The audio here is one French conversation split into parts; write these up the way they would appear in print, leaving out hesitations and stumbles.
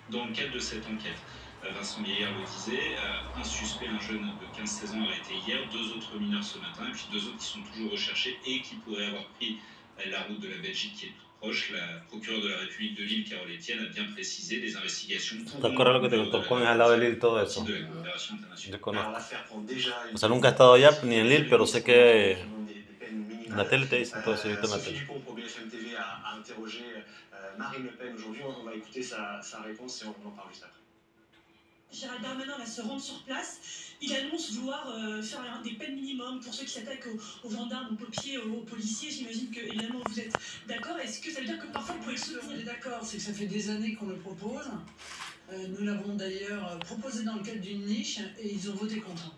Dans le cadre de cette enquête, Vincent Vieillard le disait, un suspect, un jeune de 15-16 ans, arrêté hier, deux autres mineurs ce matin, et puis deux autres qui sont toujours recherchés et qui pourraient avoir pris la route de la Belgique qui est toute proche. La procureure de la République de Lille, Carole Etienne, a bien précisé les investigations ¿Te pourront acuerdas lo que te conclure de contó la con al lado de Lille localisation todo au eso? titre de la coopération internationale. Yo Alors conozco. l'affaire prend déjà O une sea, nunca he estado tournure. allá ni en Lille, Les pero sé ministres ont que évoqué des peines en la minimales. tele te dicen todo eso, yo en la Sophie tele. Dupont pour BFM TV a interrogé Marine Le Pen aujourd'hui. On va écouter sa réponse et on en parle juste après. Gérald Darmanin va se rendre sur place. Il annonce vouloir faire des peines minimum pour ceux qui s'attaquent aux gendarmes, aux pompiers, aux policiers. J'imagine que, évidemment, vous êtes d'accord. Est-ce que ça veut dire que parfois vous pouvez le soutenir? On est d'accord, c'est que ça fait des années qu'on le propose. Nous l'avons d'ailleurs proposé dans le cadre d'une niche et ils ont voté contre.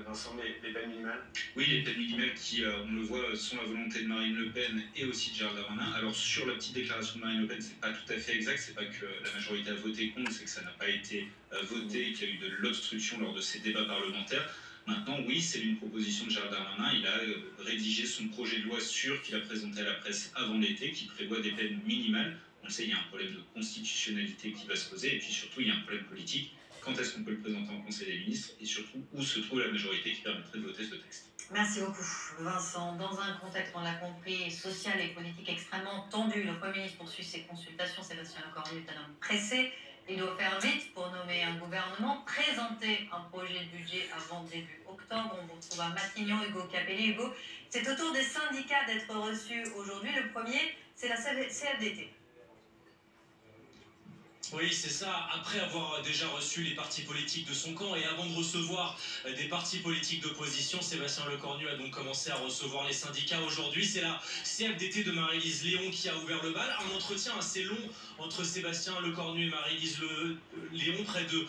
Vincent, les peines minimales? Oui, les peines minimales qui, on le voit, sont la volonté de Marine Le Pen et aussi de Gérald Darmanin. Alors sur la petite déclaration de Marine Le Pen, c'est pas tout à fait exact, c'est pas que la majorité a voté contre, c'est que ça n'a pas été voté et qu'il y a eu de l'obstruction lors de ces débats parlementaires. Maintenant, oui, c'est une proposition de Gérald Darmanin. Il a rédigé son projet de loi sûr qu'il a présenté à la presse avant l'été, qui prévoit des peines minimales. On le sait, il y a un problème de constitutionnalité qui va se poser, et puis surtout, il y a un problème politique. Quand est-ce qu'on peut le présenter en Conseil des ministres et surtout où se trouve la majorité qui permettrait de voter ce texte? Merci beaucoup, Vincent. Dans un contexte, on l'a compris, social et politique extrêmement tendu, le Premier ministre poursuit ses consultations. Sébastien Lecornu est un homme pressé. Il doit faire vite pour nommer un gouvernement, présenter un projet de budget avant début octobre. On vous retrouve à Matignon, Hugo Capelli. Hugo, c'est au tour des syndicats d'être reçus aujourd'hui. Le premier, c'est la CFDT. Oui, c'est ça. Après avoir déjà reçu les partis politiques de son camp et avant de recevoir des partis politiques d'opposition, Sébastien Lecornu a donc commencé à recevoir les syndicats aujourd'hui. C'est la CFDT de Marie-Lise Léon qui a ouvert le bal. Un entretien assez long entre Sébastien Lecornu et Marie-Lise Léon, près de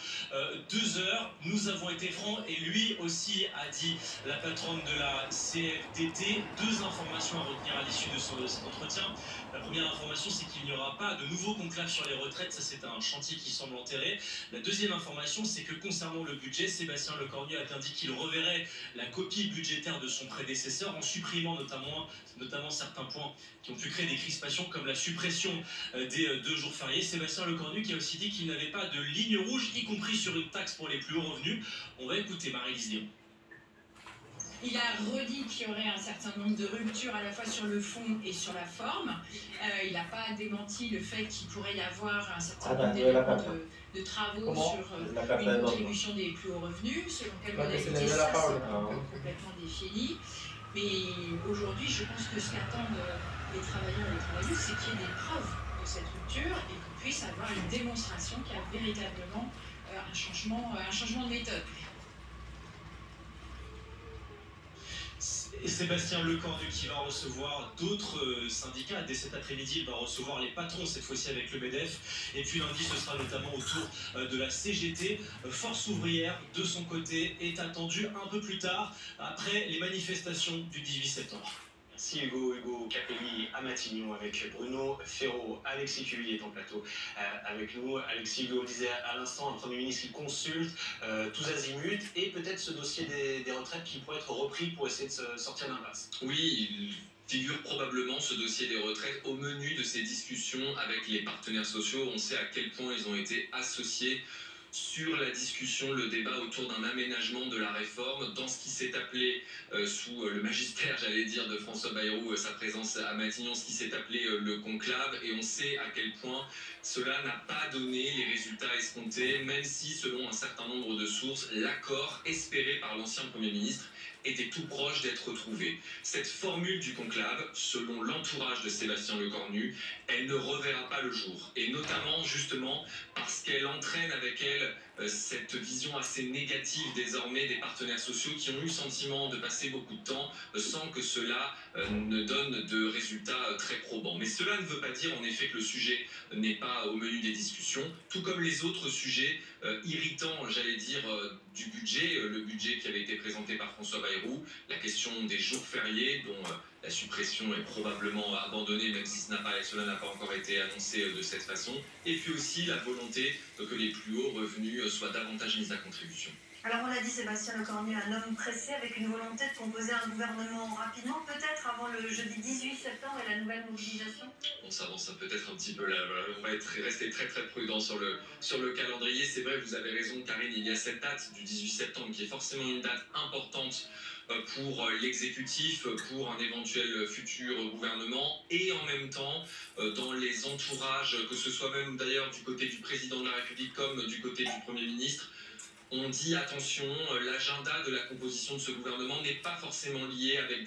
2 heures. Nous avons été francs et lui aussi a dit, la patronne de la CFDT, 2 informations à retenir à l'issue de cet entretien. La première information, c'est qu'il n'y aura pas de nouveau conclave sur les retraites. Ça, c'est un chantier qui semble enterré. La deuxième information, c'est que concernant le budget, Sébastien Lecornu a bien dit qu'il reverrait la copie budgétaire de son prédécesseur en supprimant notamment certains points qui ont pu créer des crispations, comme la suppression des 2 jours fériés. Sébastien Lecornu qui a aussi dit qu'il n'avait pas de ligne rouge, y compris sur une taxe pour les plus hauts revenus. On va écouter Marie-Lise Léon. Il a redit qu'il y aurait un certain nombre de ruptures à la fois sur le fond et sur la forme. Il n'a pas démenti le fait qu'il pourrait y avoir un certain nombre d'éléments de travaux sur une contribution des plus hauts revenus, selon quelle modalité, ça c'est complètement défini. Mais aujourd'hui, je pense que ce qu'attendent les travailleurs et les travailleuses, c'est qu'il y ait des preuves de cette rupture et qu'on puisse avoir une démonstration qu'il y a véritablement un changement de méthode. Et Sébastien Lecornu qui va recevoir d'autres syndicats. Dès cet après-midi, il va recevoir les patrons, cette fois-ci avec le MEDEF. Et puis lundi, ce sera notamment au tour de la CGT. Force ouvrière, de son côté, est attendue un peu plus tard, après les manifestations du 18 septembre. Merci Hugo Capelli à Matignon avec Bruno Ferraud. Alexis Cuvillier est en plateau avec nous. Alexis, Hugo disait à l'instant un Premier ministre qui consulte tous azimuts et peut-être ce dossier des retraites qui pourrait être repris pour essayer de sortir d'impasse. Oui, il figure probablement ce dossier des retraites au menu de ces discussions avec les partenaires sociaux. On sait à quel point ils ont été associés sur la discussion, le débat autour d'un aménagement de la réforme, dans ce qui s'est appelé, sous le magistère, j'allais dire, de François Bayrou, sa présence à Matignon, ce qui s'est appelé le conclave, et on sait à quel point cela n'a pas donné les résultats escomptés, même si, selon un certain nombre de sources, l'accord espéré par l'ancien Premier ministre était tout proche d'être retrouvé. Cette formule du conclave, selon l'entourage de Sébastien Lecornu, elle ne reverra pas le jour. Et notamment, justement, parce qu'elle entraîne avec elle cette vision assez négative désormais des partenaires sociaux qui ont eu le sentiment de passer beaucoup de temps sans que cela ne donne de résultats très probants. Mais cela ne veut pas dire en effet que le sujet n'est pas au menu des discussions, tout comme les autres sujets irritants, j'allais dire, du budget, le budget qui avait été présenté par François Bayrou, la question des jours fériés dont la suppression est probablement abandonnée, même si cela n'a pas encore été annoncé de cette façon, et puis aussi la volonté que les plus hauts revenus soient davantage mis à contribution. Alors on l'a dit, Sébastien Lecornu, un homme pressé avec une volonté de composer un gouvernement rapidement, peut-être avant le jeudi 18 septembre et la nouvelle mobilisation. On s'avance peut-être un petit peu là, voilà. On va rester très très prudent sur le calendrier. C'est vrai, vous avez raison Karine, il y a cette date du 18 septembre qui est forcément une date importante pour l'exécutif, pour un éventuel futur gouvernement, et en même temps dans les entourages, que ce soit même d'ailleurs du côté du président de la République comme du côté du Premier ministre, on dit attention, l'agenda de la composition de ce gouvernement n'est pas forcément lié avec